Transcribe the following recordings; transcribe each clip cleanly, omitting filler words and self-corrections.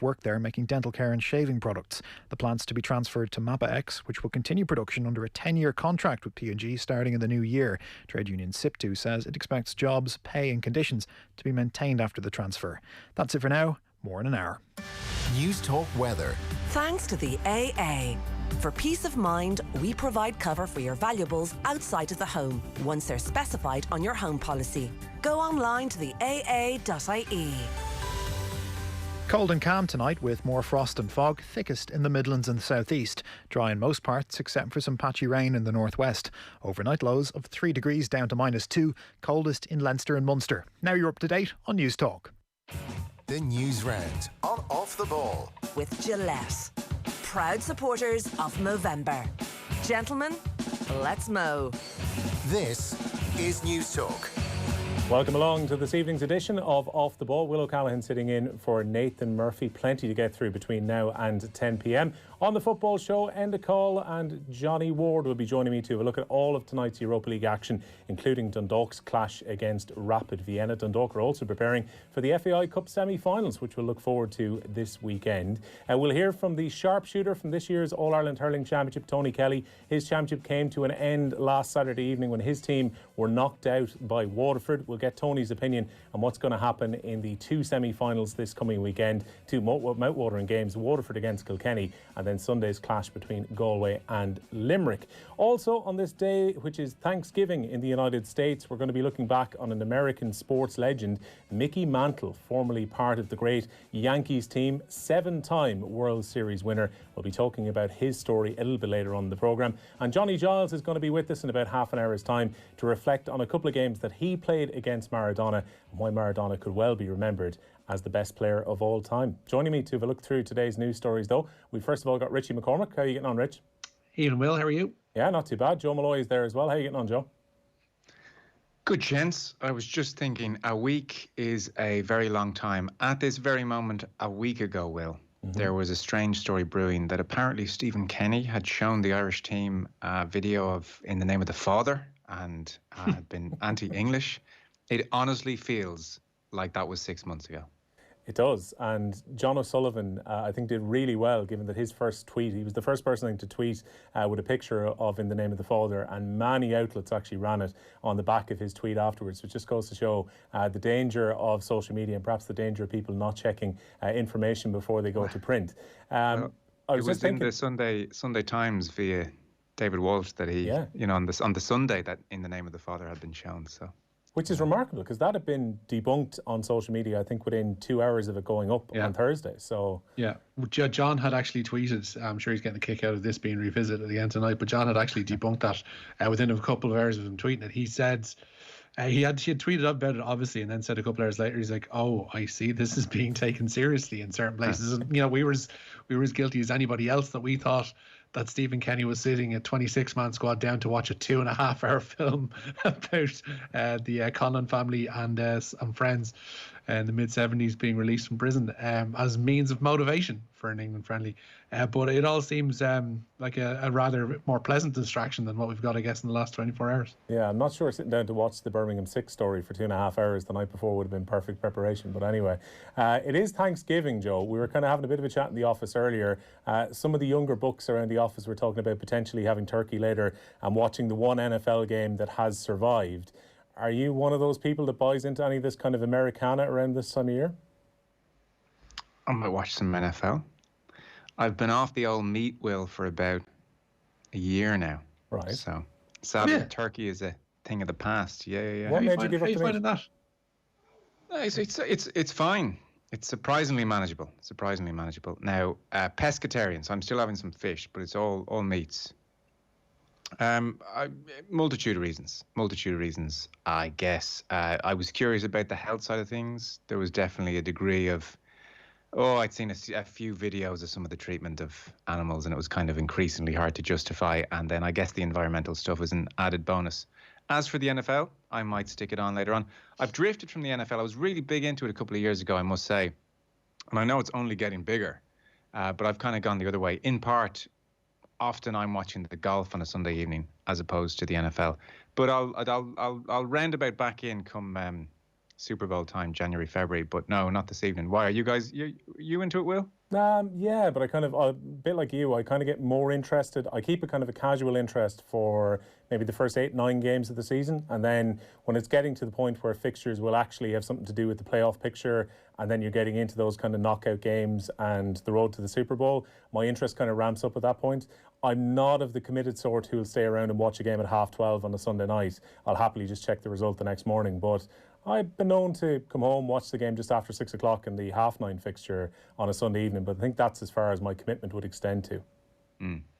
work there making dental care and shaving products. The plant's to be transferred to Mappa X, which will continue production under a 10-year contract with P&G starting in the new year. Trade union SIPTU says it expects jobs, pay and conditions to be maintained after the transfer. That's it for now. More in an hour. News Talk Weather. Thanks to the AA. For peace of mind, we provide cover for your valuables outside of the home once they're specified on your home policy. Go online to the aa.ie. Cold and calm tonight with more frost and fog, thickest in the Midlands and the southeast. Dry in most parts except for some patchy rain in the northwest. Overnight lows of 3 degrees down to -2, coldest in Leinster and Munster. Now you're up to date on News Talk. The Newsround on Off the Ball. With Gillette. Proud supporters of Movember. Gentlemen, let's mow. This is News Talk. Welcome along to this evening's edition of Off the Ball. Will O'Callaghan sitting in for Nathan Murphy. Plenty to get through between now and 10 p.m. On the football show, Enda Call and Johnny Ward will be joining me to have a look at all of tonight's Europa League action, including Dundalk's clash against Rapid Vienna. Dundalk are also preparing for the FAI Cup semi-finals, which we'll look forward to this weekend. We'll hear from the sharpshooter from this year's All-Ireland Hurling Championship, Tony Kelly. His championship came to an end last Saturday evening when his team were knocked out by Waterford. We'll get Tony's opinion on what's going to happen in the two semi-finals this coming weekend. Two mouth-watering games, Waterford against Kilkenny, and then Sunday's clash between Galway and Limerick. Also on this day, which is Thanksgiving in the United States, we're going to be looking back on an American sports legend, Mickey Mantle, formerly part of the great Yankees team, 7-time World Series winner. We'll be talking about his story a little bit later on in the programme. And Johnny Giles is going to be with us in about half an hour's time to reflect on a couple of games that he played against Maradona and why Maradona could well be remembered as the best player of all time. Joining me to have a look through today's news stories, though, we first of all got Richie McCormack. How are you getting on, Rich? Ian Will, how are you? Yeah, not too bad. Joe Molloy is there as well. How are you getting on, Joe? Good, gents. I was just thinking, a week is a very long time. At this very moment, a week ago, Will, there was a strange story brewing that apparently Stephen Kenny had shown the Irish team a video of In the Name of the Father and had been anti-English. It honestly feels like that was 6 months ago. It does, and John O'Sullivan, I think, did really well, given that his first tweet, he was the first person I think to tweet with a picture of In the Name of the Father, and many outlets actually ran it on the back of his tweet afterwards, which just goes to show the danger of social media and perhaps the danger of people not checking information before they go to print. It was in the Sunday Times via David Walsh that he, on the Sunday that In the Name of the Father had been shown, so... Which is remarkable, because that had been debunked on social media, I think, within 2 hours of it going up on Thursday. So yeah, John had actually tweeted, I'm sure he's getting a kick out of this being revisited again tonight, but John had actually debunked that within a couple of hours of him tweeting it. He said he had tweeted up about it, obviously, and then said a couple of hours later, he's like, oh, I see, this is being taken seriously in certain places. And, we were as guilty as anybody else that we thought that Stephen Kenny was sitting a 26-man squad down to watch a 2.5-hour film about the Conlon family and friends in the mid-70s being released from prison as means of motivation for an England friendly. But it all seems like a rather more pleasant distraction than what we've got, I guess, in the last 24 hours. Yeah, I'm not sure sitting down to watch the Birmingham 6 story for 2.5 hours the night before would have been perfect preparation. But anyway, it is Thanksgiving, Joe. We were kind of having a bit of a chat in the office earlier. Some of the younger books around the office were talking about potentially having turkey later and watching the one NFL game that has survived. Are you one of those people that buys into any of this kind of Americana around this time of year? I might watch some NFL. I've been off the old meat, Will, for about a year now. Right. So sadly, turkey is a thing of the past. Yeah. What made you give up the meat? That? It's fine. It's surprisingly manageable. Now, pescatarian, so I'm still having some fish, but it's all meats. Multitude of reasons, I guess. I was curious about the health side of things. There was definitely a degree of, I'd seen a few videos of some of the treatment of animals, and it was kind of increasingly hard to justify. And then I guess the environmental stuff was an added bonus. As for the NFL, I might stick it on later on. I've drifted from the NFL. I was really big into it a couple of years ago, I must say. And I know it's only getting bigger, but I've kind of gone the other way. In part, often I'm watching the golf on a Sunday evening as opposed to the NFL. But I'll roundabout back in come Super Bowl time, January, February. But no, not this evening. Why are you guys? You into it, Will? Yeah, but I a bit like you, I kind of get more interested. I keep a kind of a casual interest for maybe the first 8-9 games of the season, and then when it's getting to the point where fixtures will actually have something to do with the playoff picture, and then you're getting into those kind of knockout games and the road to the Super Bowl, my interest kind of ramps up at that point. I'm not of the committed sort who will stay around and watch a game at 12:30 on a Sunday night. I'll happily just check the result the next morning, but I've been known to come home, watch the game just after 6 o'clock in the 9:30 fixture on a Sunday evening, but I think that's as far as my commitment would extend to.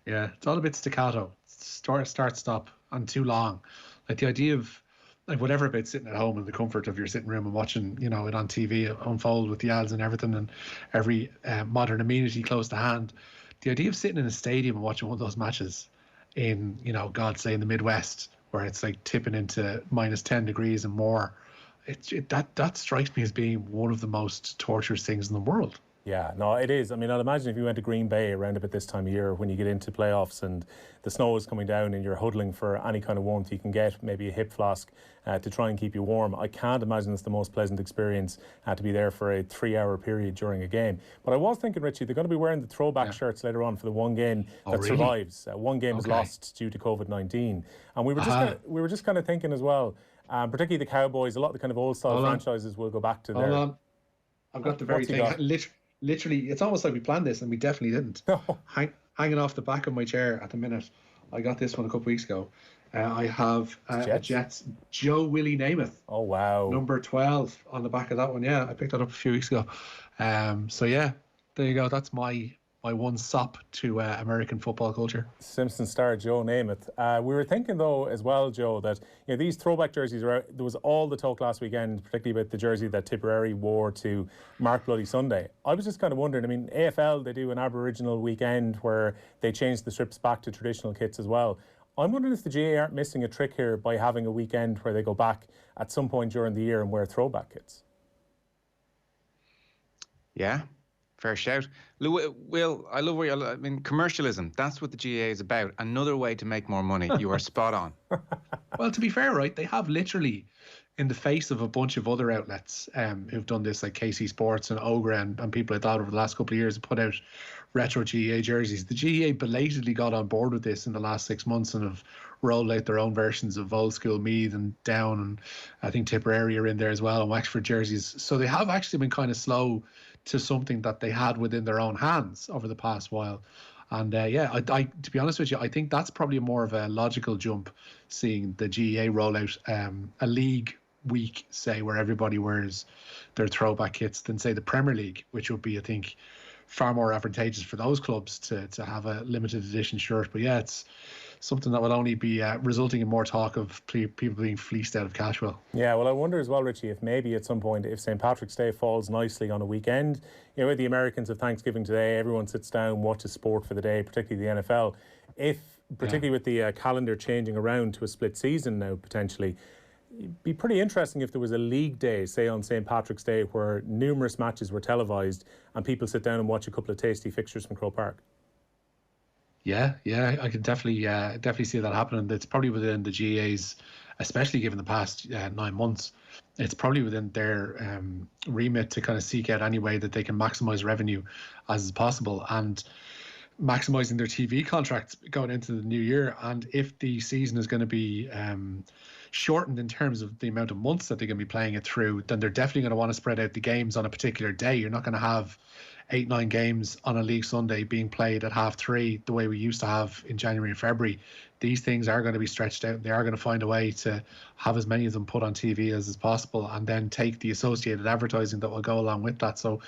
Yeah, it's all a bit staccato. Start, stop, and too long. Like the idea of like whatever about sitting at home in the comfort of your sitting room and watching, it on TV unfold with the ads and everything and every modern amenity close to hand. The idea of sitting in a stadium and watching one of those matches in, God say in the Midwest, where it's like tipping into minus 10 degrees and more, that strikes me as being one of the most torturous things in the world. Yeah, no, it is. I mean, I'd imagine if you went to Green Bay around about this time of year when you get into playoffs and the snow is coming down and you're huddling for any kind of warmth you can get, maybe a hip flask to try and keep you warm. I can't imagine it's the most pleasant experience to be there for a 3-hour period during a game. But I was thinking, Richie, they're going to be wearing the throwback shirts later on for the one game that survives. One game is lost due to COVID-19. And we were just kind of thinking as well, particularly the Cowboys, a lot of the kind of old style franchises will go back to their... Hold on. I've got the very thing. Literally, it's almost like we planned this and we definitely didn't. No. Hanging off the back of my chair at the minute. I got this one a couple of weeks ago. I have a Jets Joe Willie Namath. Oh, wow. Number 12 on the back of that one. Yeah, I picked that up a few weeks ago. So, yeah, there you go. That's my one sop to American football culture. Simpson star Joe Namath. We were thinking though as well, Joe, that these throwback jerseys are out. There was all the talk last weekend, particularly about the jersey that Tipperary wore to Mark Bloody Sunday. I was just kind of wondering, I mean, AFL, they do an Aboriginal weekend where they change the strips back to traditional kits as well. I'm wondering if the GAA aren't missing a trick here by having a weekend where they go back at some point during the year and wear throwback kits. Yeah. Fair shout. Will, I love I mean, commercialism, that's what the GAA is about. Another way to make more money. You are spot on. Well, to be fair, right, they have literally, in the face of a bunch of other outlets who've done this, like KC Sports and Ogre and people like that over the last couple of years, put out retro GAA jerseys. The GAA belatedly got on board with this in the last 6 months and have rolled out their own versions of old school Meath and Down, and I think Tipperary are in there as well, and Wexford jerseys. So they have actually been kind of slow to something that they had within their own hands over the past while. And I to be honest with you, I think that's probably more of a logical jump, seeing the GAA roll out a league week, say, where everybody wears their throwback kits, than say the Premier League, which would be, I think, far more advantageous for those clubs to have a limited edition shirt. But yeah, it's something that will only be resulting in more talk of people being fleeced out of cash. Well, yeah, well, I wonder as well, Richie, if maybe at some point, if St. Patrick's Day falls nicely on a weekend, the Americans have Thanksgiving today, everyone sits down, watches sport for the day, particularly the NFL. Particularly with the calendar changing around to a split season now, potentially, it'd be pretty interesting if there was a league day, say on St. Patrick's Day, where numerous matches were televised and people sit down and watch a couple of tasty fixtures from Croke Park. Yeah, I can definitely see that happening. It's probably within the GAA's, especially given the past 9 months, it's probably within their remit to kind of seek out any way that they can maximise revenue as is possible, and maximising their TV contracts going into the new year. And if the season is going to be shortened in terms of the amount of months that they're going to be playing it through, then they're definitely going to want to spread out the games on a particular day. You're not going to have 8-9 games on a league Sunday being played at 3:30 the way we used to have in January and February. These things are going to be stretched out. They are going to find a way to have as many of them put on TV as is possible, and then take the associated advertising that will go along with that. So,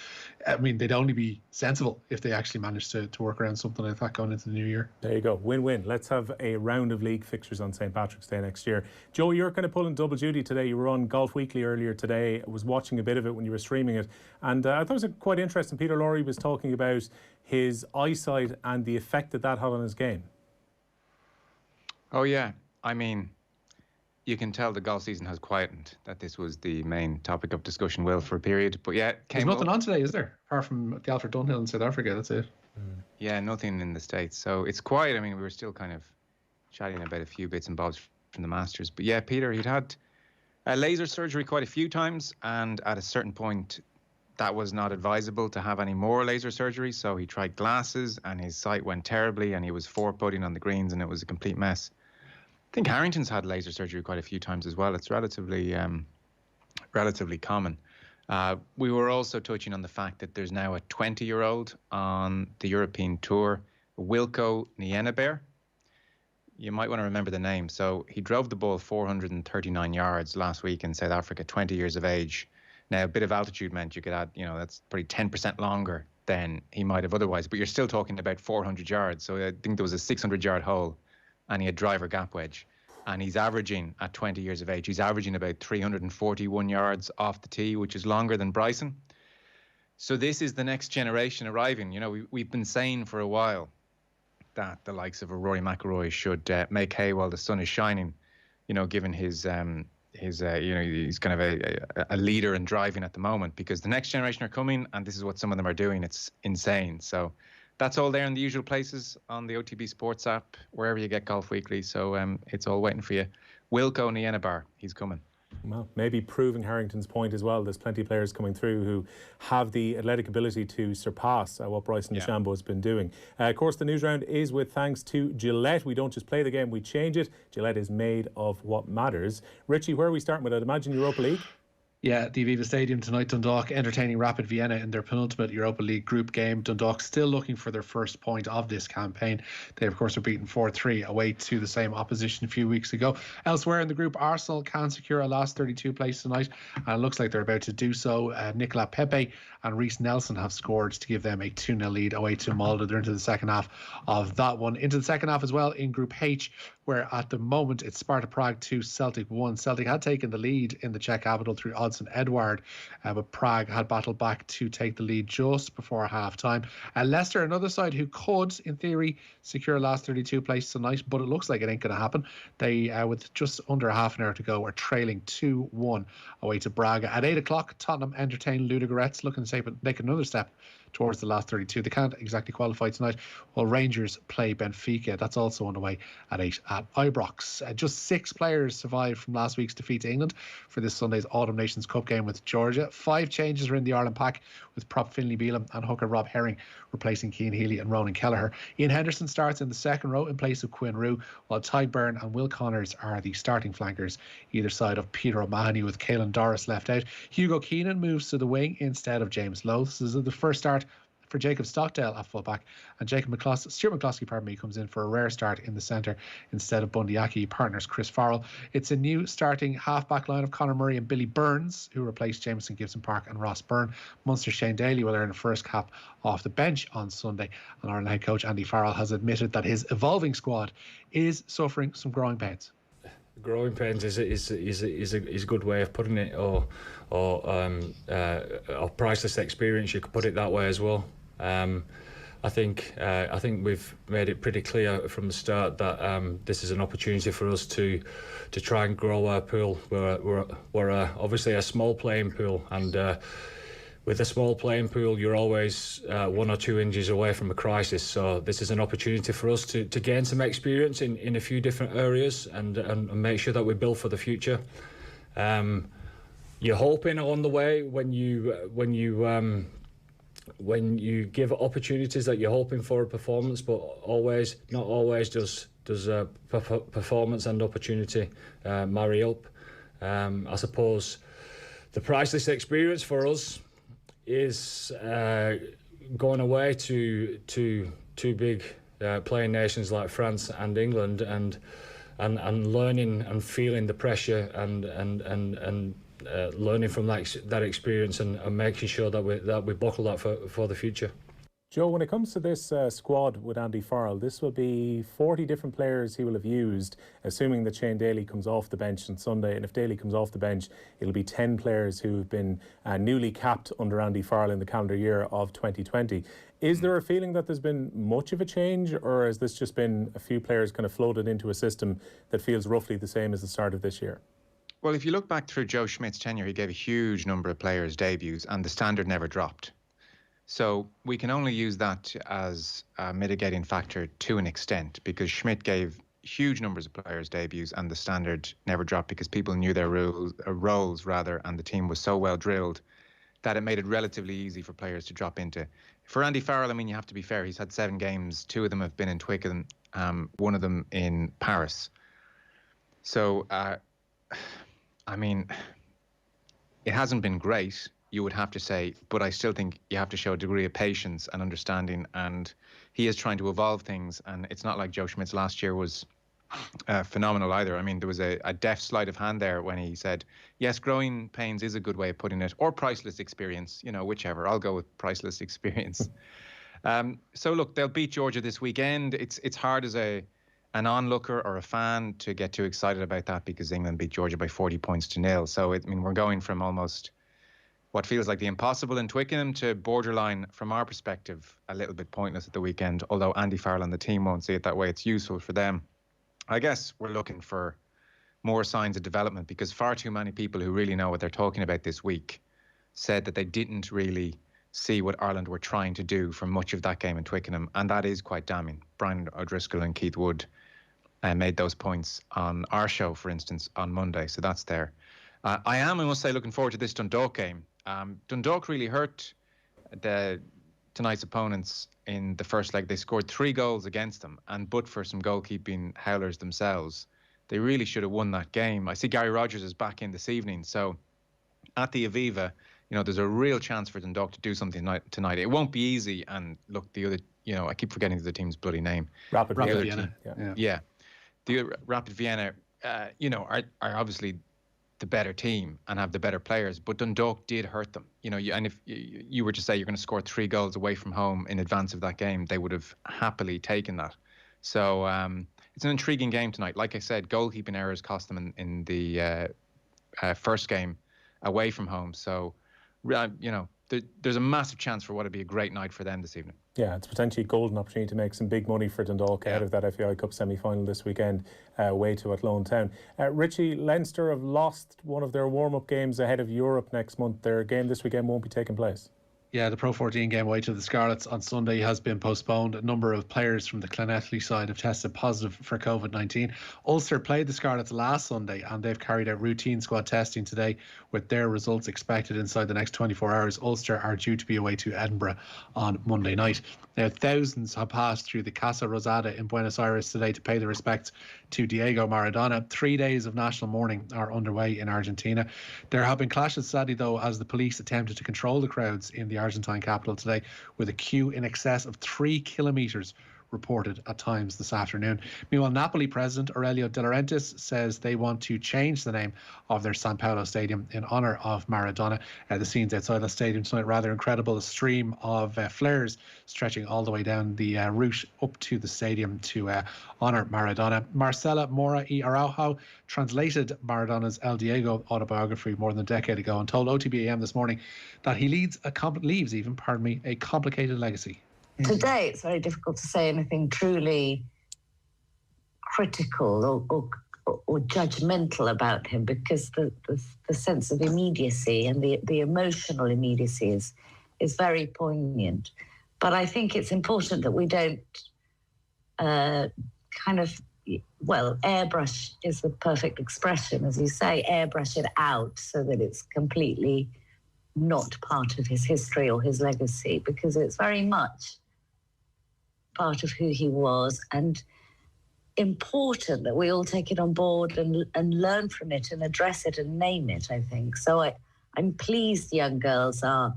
I mean, they'd only be sensible if they actually managed to work around something like that going into the new year. There you go. Win-win. Let's have a round of league fixtures on St. Patrick's Day next year. Joe, you're kind of pulling double duty today. You were on Golf Weekly earlier today. I was watching a bit of it when you were streaming it, and I thought it was quite interesting. Peter Lorre was talking about his eyesight and the effect that had on his game. Oh, yeah. I mean, you can tell the golf season has quietened, that this was the main topic of discussion, Will, for a period. But yeah, there's nothing on today, is there? Apart from the Alfred Dunhill in South Africa, that's it. Yeah, nothing in the States. So it's quiet. I mean, we were still kind of chatting about a few bits and bobs from the Masters. But yeah, Peter, he'd had Laser surgery quite a few times, and at a certain point, that was not advisable to have any more laser surgery. So he tried glasses, and his sight went terribly, and he was four-putting on the greens, and it was a complete mess. I think Harrington's had laser surgery quite a few times as well. It's relatively common. We were also touching on the fact that there's now a 20-year-old on the European Tour, Wilco Nienaber. You might want to remember the name. So he drove the ball 439 yards last week in South Africa, 20 years of age. Now, a bit of altitude meant you could add, that's probably 10% longer than he might have otherwise, but you're still talking about 400 yards. So I think there was a 600-yard hole, and he had driver gap wedge. And he's averaging, at 20 years of age, he's averaging about 341 yards off the tee, which is longer than Bryson. So this is the next generation arriving. We've been saying for a while that the likes of a Rory McIlroy should make hay while the sun is shining, given his he's kind of a leader in driving at the moment, because the next generation are coming, and this is what some of them are doing. It's insane. So that's all there in the usual places on the OTB Sports app, wherever you get Golf Weekly. So it's all waiting for you. Wilco Nienaber, he's coming. Well, maybe proving Harrington's point as well. There's plenty of players coming through who have the athletic ability to surpass what Bryson DeChambeau has been doing. Of course, the news round is with thanks to Gillette. We don't just play the game, we change it. Gillette is made of what matters. Richie, where are we starting with? I'd imagine Europa League? Yeah, the Aviva Stadium tonight, Dundalk entertaining Rapid Vienna in their penultimate Europa League group game. Dundalk still looking for their first point of this campaign. They, of course, were beaten 4-3 away to the same opposition a few weeks ago. Elsewhere in the group, Arsenal can secure a last 32 place tonight, and it looks like they're about to do so. Nicola Pepe and Reece Nelson have scored to give them a 2-0 lead away to Molde. They're into the second half of that one. Into the second half as well in Group H, where at the moment it's Sparta Prague 2, Celtic 1. Celtic had taken the lead in the Czech capital through Odsonne Edouard, but Prague had battled back to take the lead just before half-time. Leicester, another side who could, in theory, secure a last 32 place tonight, but it looks like it ain't going to happen. They, with just under half an hour to go, are trailing 2-1 away to Braga. At 8 o'clock, Tottenham entertain Ludogorets, looking to make another step towards the last 32. They can't exactly qualify tonight, while Rangers play Benfica. That's also underway at 8 at Ibrox. Just 6 players survived from last week's defeat to England for this Sunday's Autumn Nations Cup game with Georgia. 5 changes are in the Ireland pack, with prop Finlay Bealham and hooker Rob Herring replacing Cian Healy and Ronan Kelleher. Ian Henderson starts in the second row in place of Quinn Rue, while Ty Byrne and Will Connors are the starting flankers either side of Peter O'Mahony, with Caelan Doris left out. Hugo Keenan moves to the wing instead of James Lowe. This is the first start for Jacob Stockdale at fullback, and Stuart McCloskey comes in for a rare start in the centre instead of Bundy Aki, partners Chris Farrell. It's a new starting half-back line of Conor Murray and Billy Burns, who replaced Jameson Gibson Park and Ross Byrne. Munster Shane Daly will earn a first cap off the bench on Sunday, and Ireland head coach Andy Farrell has admitted that his evolving squad is suffering some growing pains. Growing pains is a good way of putting it, or priceless experience. You could put it that way as well. I think we've made it pretty clear from the start that this is an opportunity for us to try and grow our pool. We're obviously a small playing pool, and with a small playing pool, you're always 1 or 2 inches away from a crisis. So this is an opportunity for us to gain some experience in a few different areas and make sure that we build for the future. You're hoping along the way when you give opportunities that you're hoping for a performance, but not always does performance and opportunity marry up. I suppose the priceless experience for us is going away to two big playing nations like France and England, and learning and feeling the pressure and learning from that experience and making sure that we buckle that for the future. Joe, when it comes to this squad with Andy Farrell, this will be 40 different players he will have used, assuming that Shane Daly comes off the bench on Sunday. And if Daly comes off the bench, it'll be 10 players who have been newly capped under Andy Farrell in the calendar year of 2020. Is there a feeling that there's been much of a change, or has this just been a few players kind of floated into a system that feels roughly the same as the start of this year? Well, if you look back through Joe Schmidt's tenure, he gave a huge number of players debuts, and the standard never dropped. So we can only use that as a mitigating factor to an extent, because Schmidt gave huge numbers of players' debuts, and the standard never dropped because people knew their roles rather, and the team was so well drilled that it made it relatively easy for players to drop into. For Andy Farrell, I mean, you have to be fair. He's had 7 games. 2 of them have been in Twickenham, one of them in Paris. So, I mean, it hasn't been great, you would have to say, but I still think you have to show a degree of patience and understanding, and he is trying to evolve things, and it's not like Joe Schmidt's last year was phenomenal either. I mean, there was a deft sleight of hand there when he said, yes, growing pains is a good way of putting it, or priceless experience, whichever. I'll go with priceless experience. So look, they'll beat Georgia this weekend. It's hard as an onlooker or a fan to get too excited about that because England beat Georgia by 40 points to 0. So we're going from almost what feels like the impossible in Twickenham to borderline, from our perspective, a little bit pointless at the weekend. Although Andy Farrell and the team won't see it that way, it's useful for them. I guess we're looking for more signs of development because far too many people who really know what they're talking about this week said that they didn't really see what Ireland were trying to do for much of that game in Twickenham, and that is quite damning. Brian O'Driscoll and Keith Wood made those points on our show, for instance, on Monday, so that's there. I must say, looking forward to this Dundalk game. Dundalk really hurt tonight's opponents in the first leg. They scored 3 goals against them, and but for some goalkeeping howlers themselves, they really should have won that game. I see Gary Rogers is back in this evening, so at the Aviva, there's a real chance for Dundalk to do something tonight. It won't be easy, and look, the other, I keep forgetting the team's bloody name. Rapid Vienna. Yeah. The Rapid Vienna, are obviously the better team and have the better players, but Dundalk did hurt them. And if you were to say you're going to score 3 goals away from home in advance of that game, they would have happily taken that. So it's an intriguing game tonight. Like I said, goalkeeping errors cost them in the first game away from home. So, there's a massive chance for what would be a great night for them this evening. Yeah, it's potentially a golden opportunity to make some big money for Dundalk out of that FAI Cup semi-final this weekend, away to Athlone Town. Richie, Leinster have lost one of their warm-up games ahead of Europe next month. Their game this weekend won't be taking place. Yeah, the Pro 14 game away to the Scarlets on Sunday has been postponed. A number of players from the Clonethley side have tested positive for COVID-19. Ulster played the Scarlets last Sunday and they've carried out routine squad testing today with their results expected inside the next 24 hours. Ulster are due to be away to Edinburgh on Monday night. Now, thousands have passed through the Casa Rosada in Buenos Aires today to pay their respects to Diego Maradona. 3 days of national mourning are underway in Argentina. There have been clashes, sadly, though, as the police attempted to control the crowds in the Argentine capital today, with a queue in excess of 3 kilometres reported at times this afternoon. Meanwhile, Napoli president Aurelio De Laurentiis says they want to change the name of their San Paolo stadium in honour of Maradona. The scenes outside the stadium tonight, rather incredible. A stream of flares stretching all the way down the route up to the stadium to honour Maradona. Marcela Mora y Araujo translated Maradona's El Diego autobiography more than a decade ago and told OTB AM this morning that he leaves a complicated legacy. Today, it's very difficult to say anything truly critical or judgmental about him because the sense of immediacy and the emotional immediacy is very poignant. But I think it's important that we don't airbrush is the perfect expression, as you say, airbrush it out so that it's completely not part of his history or his legacy, because it's very much part of who he was, and important that we all take it on board and learn from it and address it and name it, I think. So I'm pleased young girls are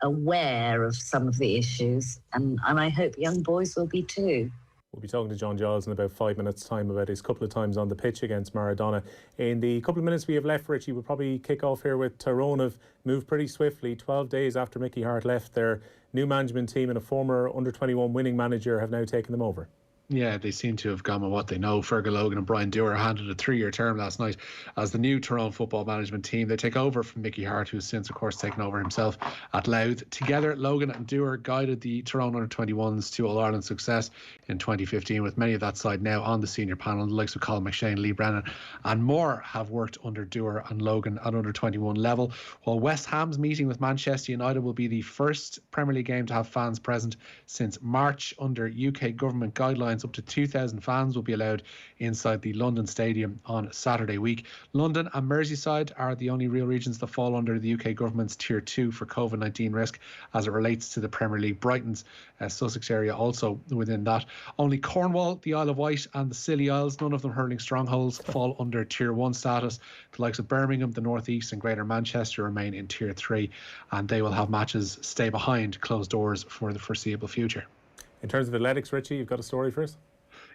aware of some of the issues, and I hope young boys will be too. We'll be talking to John Giles in about 5 minutes' time about his couple of times on the pitch against Maradona. In the couple of minutes we have left, Richie, we'll probably kick off here with Tyrone. Have moved pretty swiftly. 12 days after Mickey Harte left, their new management team and a former under-21 winning manager have now taken them over. Yeah, they seem to have gone with what they know. Fergal Logan and Brian Dewar handed a 3-year term last night as the new Tyrone football management team. They take over from Mickey Harte, who's since, of course, taken over himself at Louth. Together, Logan and Dewar guided the Tyrone under-21s to All-Ireland success in 2015, with many of that side now on the senior panel. The likes of Colin McShane, Lee Brennan and more have worked under Dewar and Logan at under-21 level, while West Ham's meeting with Manchester United will be the first Premier League game to have fans present since March under UK government guidelines. announced up to 2,000 fans will be allowed inside the London Stadium on Saturday week. London and Merseyside are the only real regions that fall under the UK government's Tier 2 for COVID-19 risk as it relates to the Premier League. Brighton's Sussex area also within that. Only Cornwall, the Isle of Wight and the Scilly Isles, none of them hurling strongholds, fall under Tier 1 status. The likes of Birmingham, the North East and Greater Manchester remain in Tier 3, and they will have matches stay behind closed doors for the foreseeable future. In terms of athletics, Richie, you've got a story for us?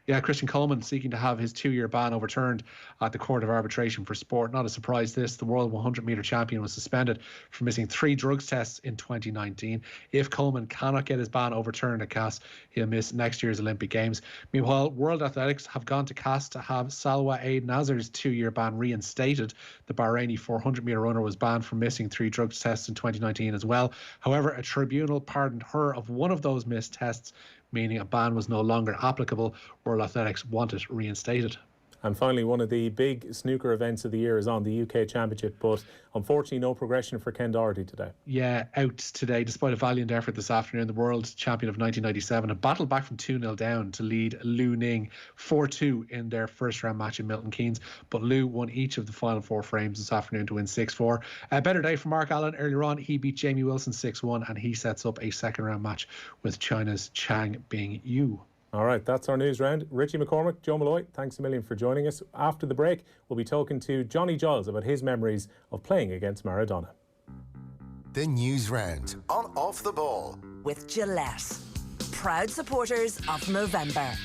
Yeah, Christian Coleman seeking to have his 2-year ban overturned at the Court of Arbitration for Sport. Not a surprise this, the world 100-metre champion was suspended for missing 3 drugs tests in 2019. If Coleman cannot get his ban overturned at CAS, he'll miss next year's Olympic Games. Meanwhile, World Athletics have gone to CAS to have Salwa Eid Nazar's 2-year ban reinstated. The Bahraini 400-metre runner was banned for missing 3 drugs tests in 2019 as well. However, a tribunal pardoned her of one of those missed tests, meaning a ban was no longer applicable. World Athletics want it reinstated. And finally, one of the big snooker events of the year is on, the UK Championship, but unfortunately no progression for Ken Doherty today. Yeah, out today, despite a valiant effort this afternoon. The world champion of 1997 had battled back from 2-0 down to lead Lu Ning 4-2 in their first round match in Milton Keynes, but Lu won each of the final 4 frames this afternoon to win 6-4. A better day for Mark Allen. Earlier on, he beat Jamie Wilson 6-1, and he sets up a second round match with China's Chang Bing-yu. All right, that's our news round. Richie McCormack, Joe Molloy, thanks a million for joining us. After the break, we'll be talking to Johnny Giles about his memories of playing against Maradona. The news round on Off the Ball with Gillette, proud supporters of Movember.